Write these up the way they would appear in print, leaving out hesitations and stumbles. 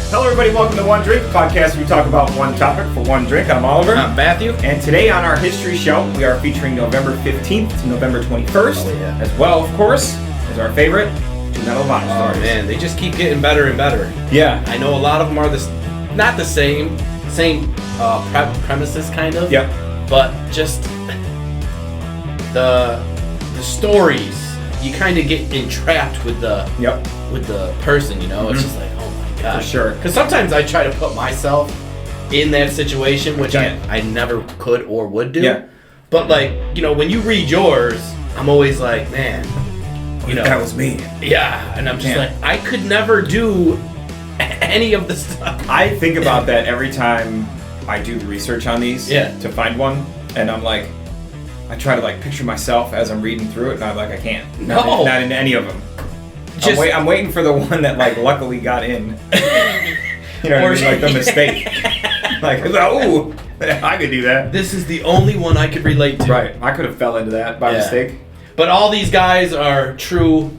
Hello everybody, welcome to One Drink podcast. We talk about one topic for one drink. I'm Oliver. I'm Matthew. And today on our history show, we are featuring November 15th to November 21st. Oh, yeah. As well, of course, as our favorite, two Medal of Honor stories. Man, they just keep getting better and better. Yeah. I know a lot of them are not the same premises kind of. Yep. But just the stories, you kind of get entrapped with the person, you know? Mm-hmm. It's just like, oh my god. For sure. Because sometimes I try to put myself in that situation, which I never could or would do. Yeah. But like, you know, when you read yours, I'm always like, man, you know, that was me. Yeah, and I'm just like, I could never do any of the stuff. I think about that every time I do the research on these to find one, and I'm like, I try to like picture myself as I'm reading through it, and I'm like, I can't. Not in any of them. I'm waiting for the one that like luckily got in. You know what I mean? Like the mistake. Like, oh, I could do that. This is the only one I could relate to. Right. I could have fell into that by mistake. But all these guys are true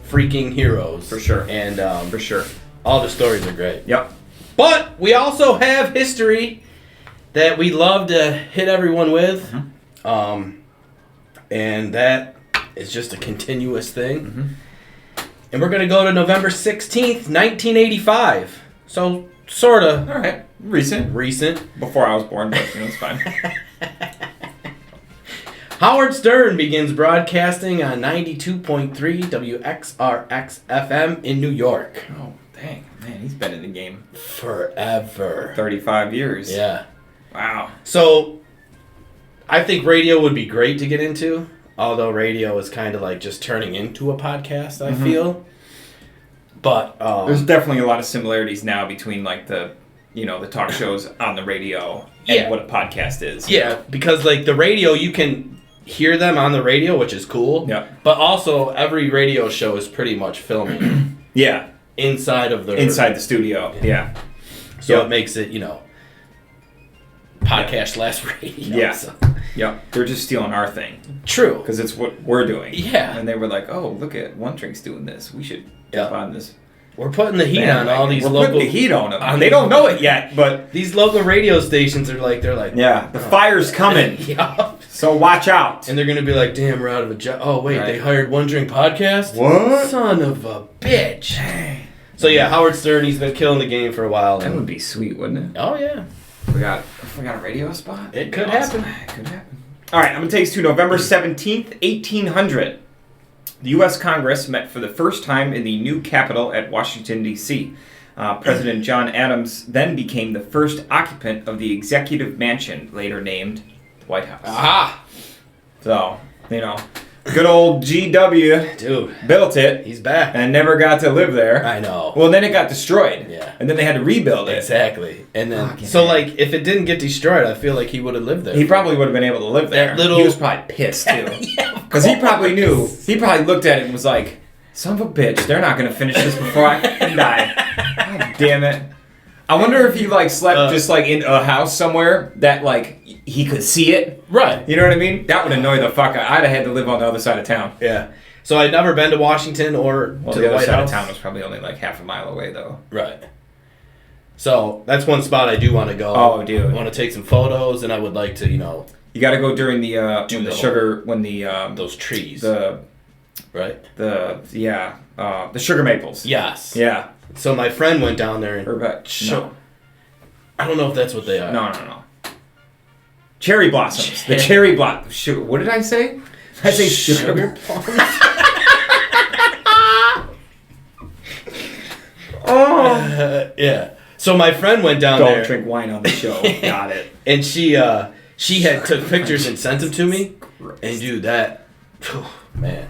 freaking heroes. For sure. And for sure. All the stories are great. Yep. But we also have history that we love to hit everyone with. Mm-hmm. And that is just a continuous thing. Mm-hmm. And we're going to go to November 16th, 1985. So, sort of. All right. Recent. Before I was born, but you know, it's fine. Howard Stern begins broadcasting on 92.3 WXRX FM in New York. Oh, dang. Man, he's been in the game forever. 35 years. Yeah. Wow. So, I think radio would be great to get into, although radio is kind of like just turning into a podcast, I feel. But there's definitely a lot of similarities now between like the talk shows on the radio and what a podcast is. Yeah, because like the radio, you can hear them on the radio, which is cool. Yeah. But also every radio show is pretty much filming. Yeah. Inside the studio. Yeah. So it makes it, podcast less radio. Yeah. So. Yep. They're just stealing our thing. True. Because it's what we're doing. Yeah. And they were like, oh, look at One Drink's doing this. We should jump on this. We're putting the heat on all these local... We're putting the heat on them. They don't know it yet, but... These local radio stations are like... Yeah, the fire's coming. Yeah. So watch out. And they're going to be like, damn, we're out of a job. Oh, wait, They hired One Drink Podcast? What? Son of a bitch. Dang. So, Howard Stern, he's been killing the game for a while. That would be sweet, wouldn't it? Oh, yeah. We got a radio spot? It could happen. It could happen. All right, I'm going to take us to November 17th, 1800. The U.S. Congress met for the first time in the new Capitol at Washington, D.C. President John Adams then became the first occupant of the Executive Mansion, later named the White House. Aha! So, good old GW Dude, built it. He's back. And never got to live there. I know. Well, then it got destroyed. Yeah. And then they had to rebuild it. Exactly. And then, if it didn't get destroyed, I feel like he would have lived there. He probably would have been able to live there. He was probably pissed, too. Because he probably knew. He probably looked at it and was like, son of a bitch, they're not going to finish this before I can die. God damn it. I wonder if he, slept just, in a house somewhere that, he could see it. Right. You know what I mean? That would annoy the fuck out. I'd have had to live on the other side of town. Yeah. So I'd never been to Washington or to the other White side House. of town was probably only, half a mile away, though. Right. So that's one spot I do want to go. Oh, dude. I want to take some photos, and I would like to, You got to go during the those trees. The sugar maples. Yes. Yeah. So my friend went down there and no. I don't know if that's what they are. No. Cherry blossoms. The cherry blossoms. What did I say? I say sugar plums. Yeah. So my friend went down there. Don't drink wine on the show. Got it. And she had took pictures and sent them to me. And dude, man.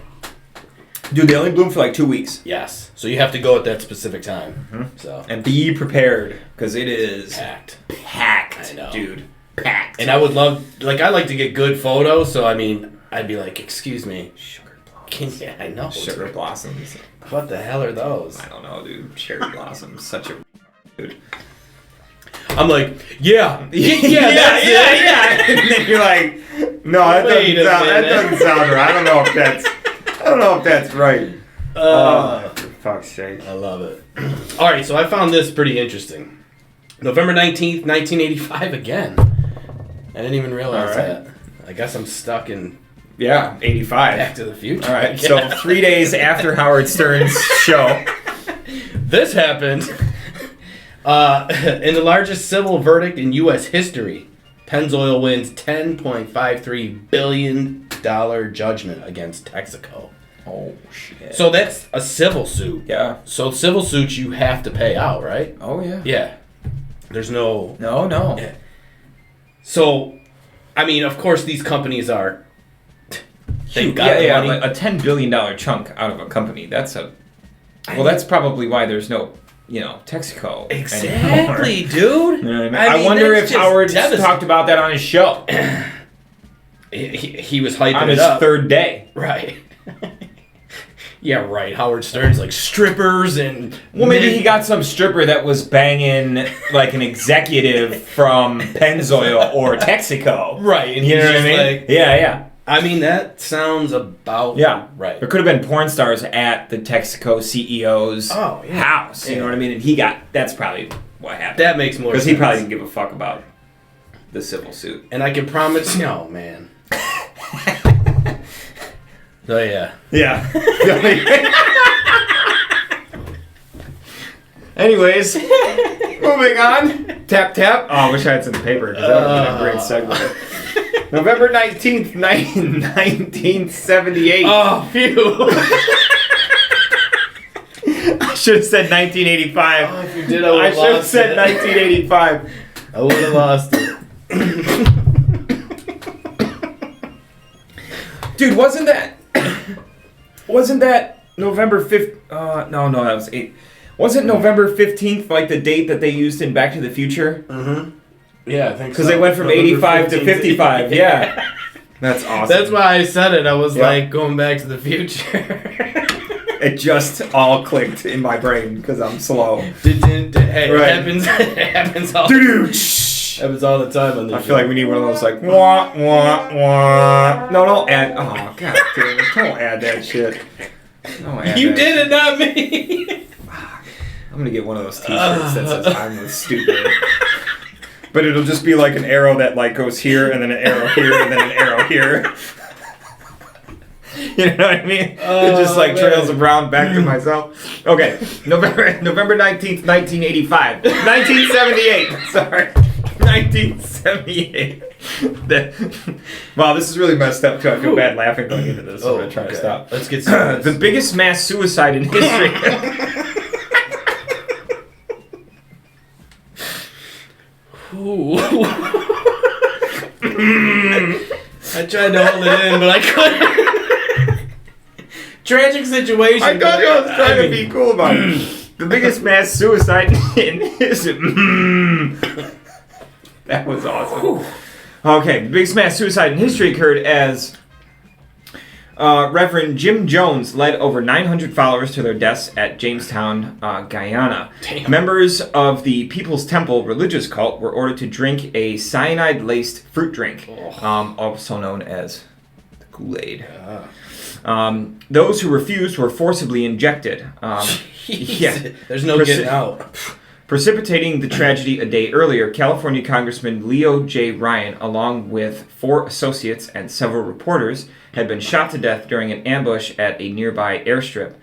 Dude, they only bloom for 2 weeks. Yes. So you have to go at that specific time. Mm-hmm. So and be prepared because it is packed. Packed. I know. Dude. Packed. And I would love, I like to get good photos. So I mean, I'd be like, excuse me. Sugar blossoms. I know. Sugar blossoms. What the hell are those? I don't know, dude. Cherry blossoms. Such a dude. I'm like, yeah. And then you're like, no, that doesn't sound right. I don't know if that's right. fuck's sake. I love it. All right, so I found this pretty interesting. November 19th, 1985 again. I didn't even realize that. I guess I'm stuck in... Yeah, 85. Back to the Future. All right, so 3 days after Howard Stern's show. This happened in the largest civil verdict in U.S. history. Pennzoil wins $10.53 billion judgment against Texaco. Oh, shit. So that's a civil suit. Yeah. So civil suits you have to pay out, right? Oh, yeah. Yeah. There's no... No. Yeah. So, I mean, of course these companies are... They've got the money. Like a $10 billion chunk out of a company. That's a... Well, that's probably why there's no... Texaco. Exactly, dude. You know what I mean? I wonder if Howard talked about that on his show. he was hyping it up. On his third day. Right. Yeah, right. Howard Stern's like strippers and... Well, maybe he got some stripper that was banging like an executive from Pennzoil or Texaco. Right. And you know what I mean? Like, yeah. I mean, that sounds about right. There could have been porn stars at the Texaco CEO's house. You know what I mean? And that's probably what happened. That makes more sense. Because he probably didn't give a fuck about the civil suit. And I can promise... Oh, man. Oh, yeah. Yeah. Anyways, moving on. Tap, tap. Oh, I wish I had some paper, because that would have been a great segue. November 19th, 1978. Oh, phew. I should have said 1985. Oh, if you did, I should have said 1985. I would have lost it. Dude, wasn't that November 5th? No, that was 8. Wasn't November 15th like the date that they used in Back to the Future? Mm-hmm. Yeah, I think so. Because they went from 85 to 55. Yeah. That's awesome. That's why I said it. I was like going Back to the Future. It just all clicked in my brain because I'm slow. Hey, it happens all happens all the time on this I feel like we need one of those like wah wah wah. No, don't add. Oh god damn it! Don't add that shit. You did it, not me. I'm gonna get one of those T-shirts that says "I'm stupid," but it'll just be like an arrow that like goes here and then an arrow here and then an arrow here. You know what I mean? It just like trails around back to myself. Okay, November 19th, 1985. 1978. Sorry. 1978. Wow, this is really messed up too. I feel bad laughing going into this. I'm going to try to stop. Let's get started. The biggest mass suicide in history. I tried to hold it in, but I couldn't. Tragic situation. I thought I was trying to be cool about it. The biggest mass suicide in history. That was awesome. Okay, the biggest mass suicide in history occurred as Reverend Jim Jones led over 900 followers to their deaths at Jamestown, Guyana. Damn. Members of the People's Temple religious cult were ordered to drink a cyanide-laced fruit drink, also known as the Kool-Aid. Those who refused were forcibly injected. There's no getting out. Precipitating the tragedy a day earlier, California Congressman Leo J. Ryan, along with 4 associates and several reporters, had been shot to death during an ambush at a nearby airstrip.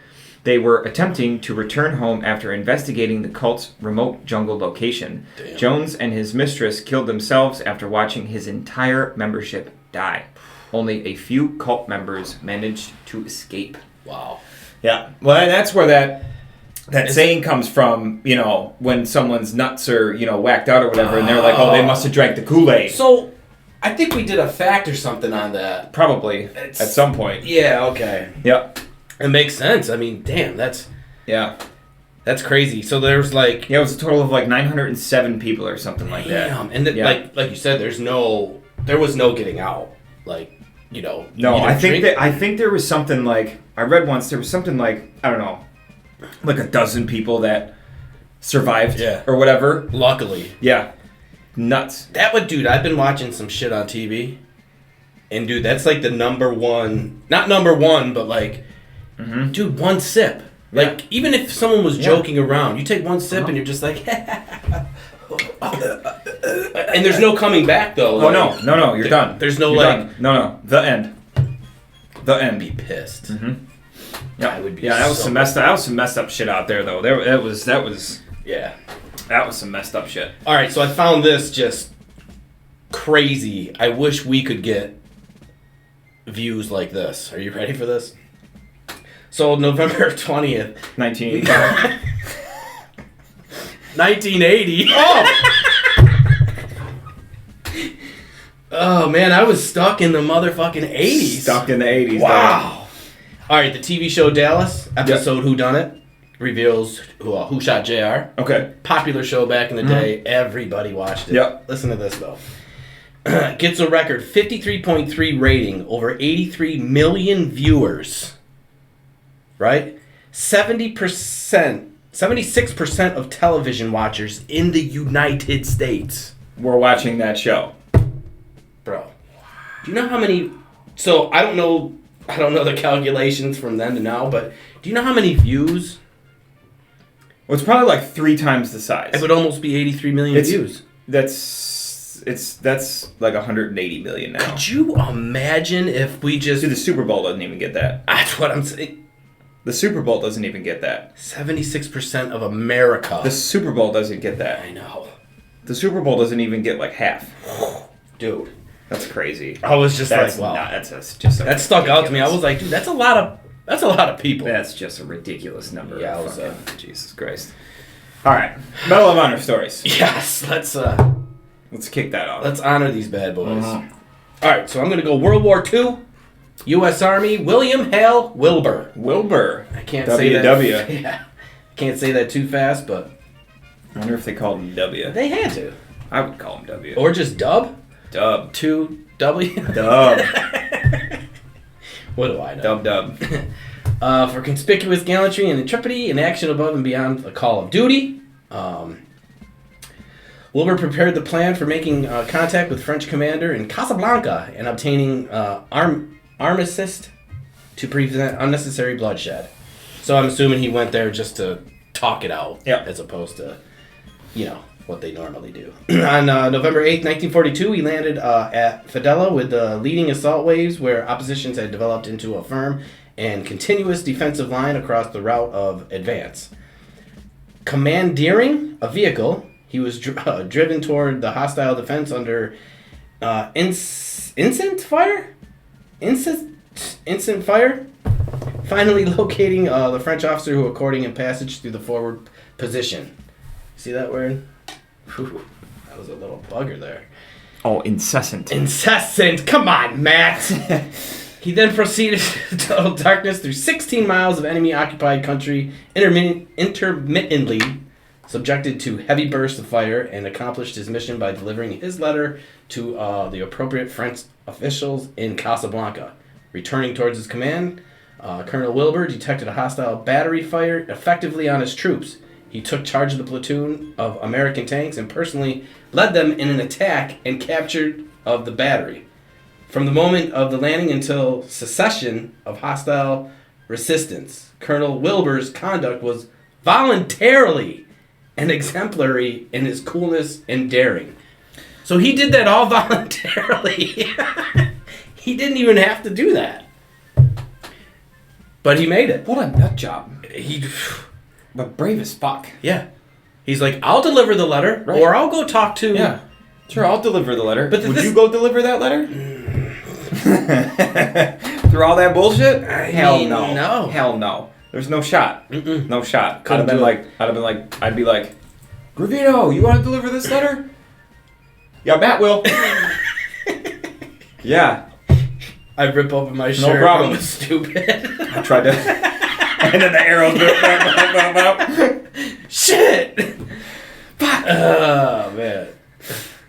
They were attempting to return home after investigating the cult's remote jungle location. Damn. Jones and his mistress killed themselves after watching his entire membership die. Only a few cult members managed to escape. Wow. Yeah. Well, and that's where that saying comes from, when someone's nuts are, whacked out or whatever, and they're like, oh, they must have drank the Kool-Aid. So, I think we did a fact or something on that. Probably, at some point. Yeah, okay. Yep. It makes sense. I mean, damn, that's crazy. So there's like... Yeah, it was a total of like 907 people or something like that. And like you said, there was no getting out. Like, No, I think there was something like... I read once, there was something like, I don't know, like a dozen people that survived or whatever. Luckily. Yeah. Nuts. Dude, I've been watching some shit on TV. And dude, that's like the number one, not number one, but like, dude, one sip. Like, even if someone was joking around, you take one sip and you're just like, and there's no coming back, though. Oh, like, no, you're done. There's no, you're like... Done. No, the end. The end. I'd be pissed. Mm-hmm. Yeah, I would be that was some messed up. That was some messed up shit out there, though. That was some messed up shit. All right, so I found this just crazy. I wish we could get views like this. Are you ready for this? So November 20th, 1985. 1980. Oh man, I was stuck in the motherfucking 80s. Stuck in the 80s. Wow. All right, the TV show Dallas episode Who Done It reveals who shot JR. Okay. Popular show back in the day. Everybody watched it. Yep. Listen to this though. Gets a record 53.3 rating, over 83 million viewers. Right? 76% of television watchers in the United States were watching that show. Bro. Do you know how many... So, I don't know the calculations from then to now, but do you know how many views? Well, it's probably like 3 times the size. It would almost be 83 million views. That's like 180 million now. Could you imagine if we just... Dude, the Super Bowl doesn't even get that. That's what I'm saying. The Super Bowl doesn't even get that. 76% of America. The Super Bowl doesn't get that. I know. The Super Bowl doesn't even get like half. Dude. That's crazy. I was just like, wow. That stuck out to me. I was like, dude, that's a lot of people. That's just a ridiculous number. Yeah, I was Jesus Christ. All right. Medal of Honor stories. Yes, let's kick that off. Let's honor these bad boys. All right, so I'm going to go World War II. U.S. Army, William Hale Wilbur. Wilbur. I can't say that. W. Yeah. Can't say that too fast, but... I wonder if they called him W. They had to. I would call him W. Or just Dub? Dub. 2W? Dub. What do I know? Dub. For conspicuous gallantry and intrepidity in action above and beyond the call of duty. Wilbur prepared the plan for making contact with French commander in Casablanca and obtaining armistice to prevent unnecessary bloodshed. So I'm assuming he went there just to talk it out, as opposed to, what they normally do. On November 8th, 1942, he landed at Fadela with the leading assault waves where oppositions had developed into a firm and continuous defensive line across the route of advance. Commandeering a vehicle, he was driven toward the hostile defense under instant fire, finally locating the French officer who according him passage through the forward position. See that word? Whew, that was a little bugger there. Oh, incessant. Come on, Matt. He then proceeded to total darkness through 16 miles of enemy-occupied country, intermittently subjected to heavy bursts of fire, and accomplished his mission by delivering his letter to the appropriate French officials in Casablanca. Returning towards his command, Colonel Wilbur detected a hostile battery fire effectively on his troops. He took charge of the platoon of American tanks and personally led them in an attack and captured of the battery. From the moment of the landing until cessation of hostile resistance, Colonel Wilbur's conduct was voluntarily and exemplary in his coolness and daring. So he did that all voluntarily. He didn't even have to do that. But he made it. What a nut job. But brave as fuck. Yeah. He's like, I'll deliver the letter, or I'll go talk to... Yeah. Sure, I'll deliver the letter. But would you go deliver that letter? Through all that bullshit? Hell no. Hell no. There's no shot. Mm-mm. No shot. I'd be like, Gravino, you want to deliver this letter? Yeah, Matt will. Yeah. I rip open my shirt. No problem. I'm stupid. I tried to... And then the arrows go... Shit! Oh, man.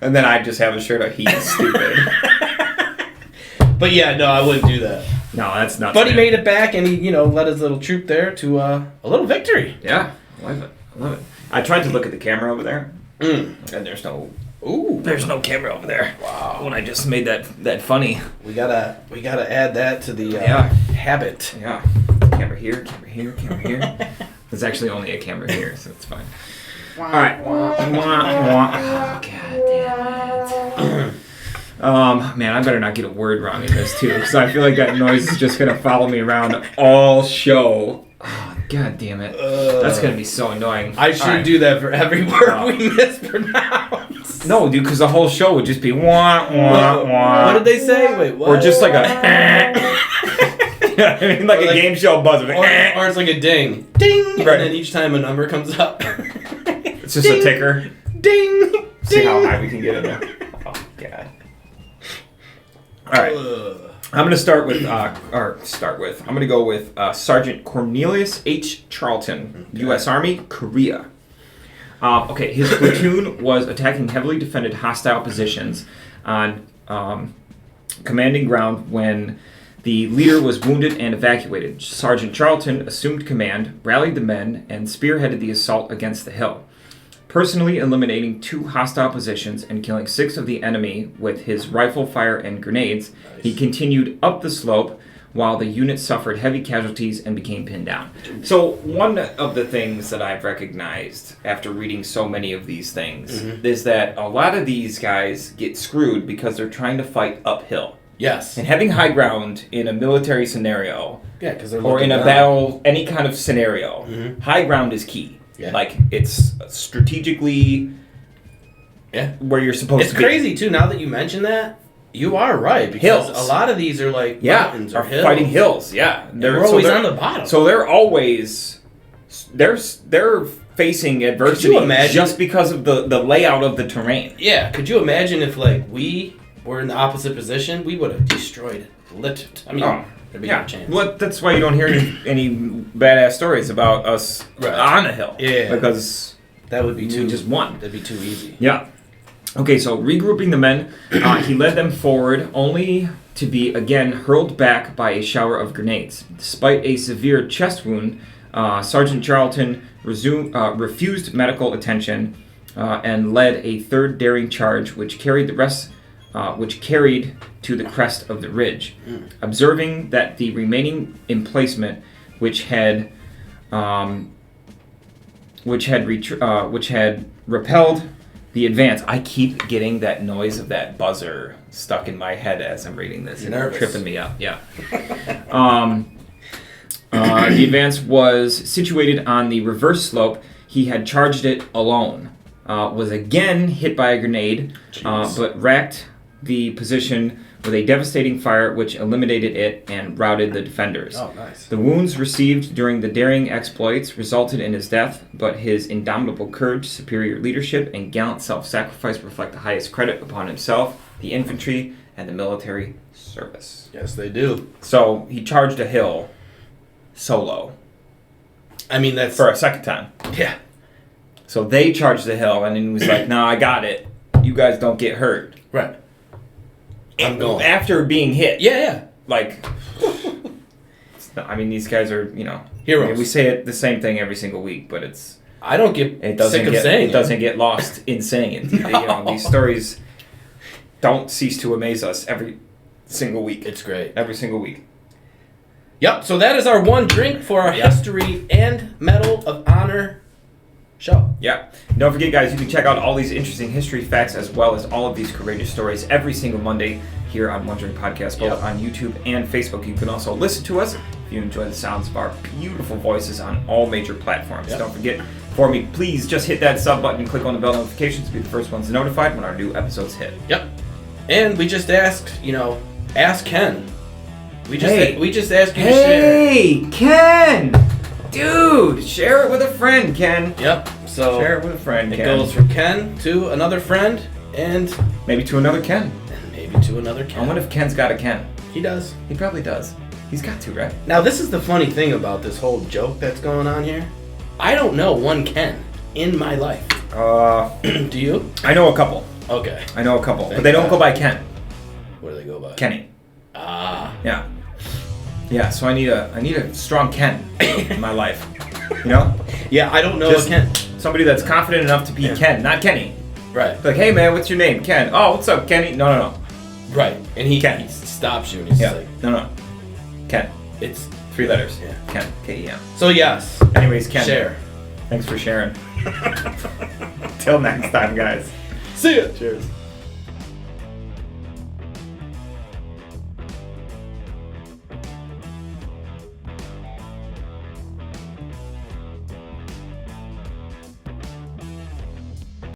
And then I just have a shirt of he's stupid. But yeah, no, I wouldn't do that. No, that's not. But he made it back, and he, led his little troop there to a little victory. Yeah, I love it. I tried to look at the camera over there, and there's no. Ooh, there's no camera over there. Wow. When I just made that funny. We gotta add that to the habit. Yeah. camera here, camera here, camera here. There's actually only a camera here, so it's fine. All right. Oh, God damn it. Man, I better not get a word wrong in this, too, because I feel like that noise is just going to follow me around all show. Oh, God damn it. That's going to be so annoying. I should do that for every word we mispronounce. No, dude, because the whole show would just be wah, wah, wah. What did they say? Wait, what? Or just like a... I mean, like a game show buzzer. Or it's like a ding. Ding! Right. And then each time a number comes up. It's just a ticker. Ding! See how high we can get in there. Oh, God. All right. I'm going to start with, I'm going to go with Sergeant Cornelius H. Charlton, U.S. Army, Korea. Okay, his platoon was attacking heavily defended hostile positions on commanding ground when the leader was wounded and evacuated. Sergeant Charlton assumed command, rallied the men, and spearheaded the assault against the hill. Personally eliminating 2 hostile positions and killing 6 of the enemy with his rifle fire and grenades, he continued up the slope while the unit suffered heavy casualties and became pinned down. So one of the things that I've recognized after reading so many of these things is that a lot of these guys get screwed because they're trying to fight uphill. Yes. And having high ground in a military scenario, or in a battle, any kind of scenario, high ground is key. Yeah. Like, it's strategically where you're supposed to be. It's crazy, too, now that you mention that. You are right, because a lot of these are like mountains or hills. Fighting hills, yeah. They're always on the bottom. So they're always... They're facing adversity could you imagine, just because of the layout of the terrain. Yeah, could you imagine if, like, we were in the opposite position? We would have destroyed it. I mean... There'd be no chance. Well, that's why you don't hear any badass stories about us on a hill. Yeah. Because that would be too... just one. That'd be too easy. Yeah. Okay, so regrouping the men, he led them forward only to be again hurled back by a shower of grenades. Despite a severe chest wound, Sergeant Charlton refused medical attention and led a third daring charge, which carried to the crest of the ridge. Observing that the remaining emplacement, which had repelled the advance. I keep getting that noise of that buzzer stuck in my head as I'm reading this. It's tripping me up. Yeah. The advance was situated on the reverse slope. He had charged it alone. Was again hit by a grenade, but racked the position with a devastating fire which eliminated it and routed the defenders. Oh, nice. The wounds received during the daring exploits resulted in his death, but his indomitable courage, superior leadership, and gallant self-sacrifice reflect the highest credit upon himself, the infantry, and the military service. Yes, they do. So he charged a hill solo. I mean, that's... For a second time. Yeah. So they charged the hill, and then he was like, no, I got it. You guys don't get hurt. Right. I'm going. After being hit. Yeah. Like, I mean, these guys are, heroes. I mean, we say it the same thing every single week, but I don't get sick of saying it. It doesn't get lost in saying it. No. These stories don't cease to amaze us every single week. It's great. Every single week. Yep, so that is our one drink for our History and Medal of Honor show. Yeah. Don't forget, guys, you can check out all these interesting history facts as well as all of these courageous stories every single Monday here on One Drink Podcast, both on YouTube and Facebook. You can also listen to us if you enjoy the sounds of our beautiful voices on all major platforms. Don't forget, for me, please just hit that sub button and click on the bell notifications to be the first ones notified when our new episodes hit. Yep. And we just asked, ask Ken. We just asked you to share. Hey, Ken! Dude, share it with a friend, Ken. Yep. So share it with a friend, Ken. It goes from Ken to another friend, and maybe to another Ken. And maybe to another Ken. I wonder if Ken's got a Ken. He does. He probably does. He's got to, right? Now, this is the funny thing about this whole joke that's going on here. I don't know one Ken in my life. Do you? I know a couple. Okay. I know a couple, but they don't go by Ken. What do they go by? Kenny. Ah. Yeah. Yeah, so I need a strong Ken in my life. Yeah, I don't know a Ken. Somebody that's confident enough to be Ken, not Kenny. Right. Like, hey man, what's your name? Ken. Oh, what's up, Kenny? No. Right. And he stops you and he's like, No. Ken. It's 3 letters. Yeah. Ken. K-E-M. So yes. Anyways, Ken. Share. Thanks for sharing. Till next time, guys. See ya. Cheers.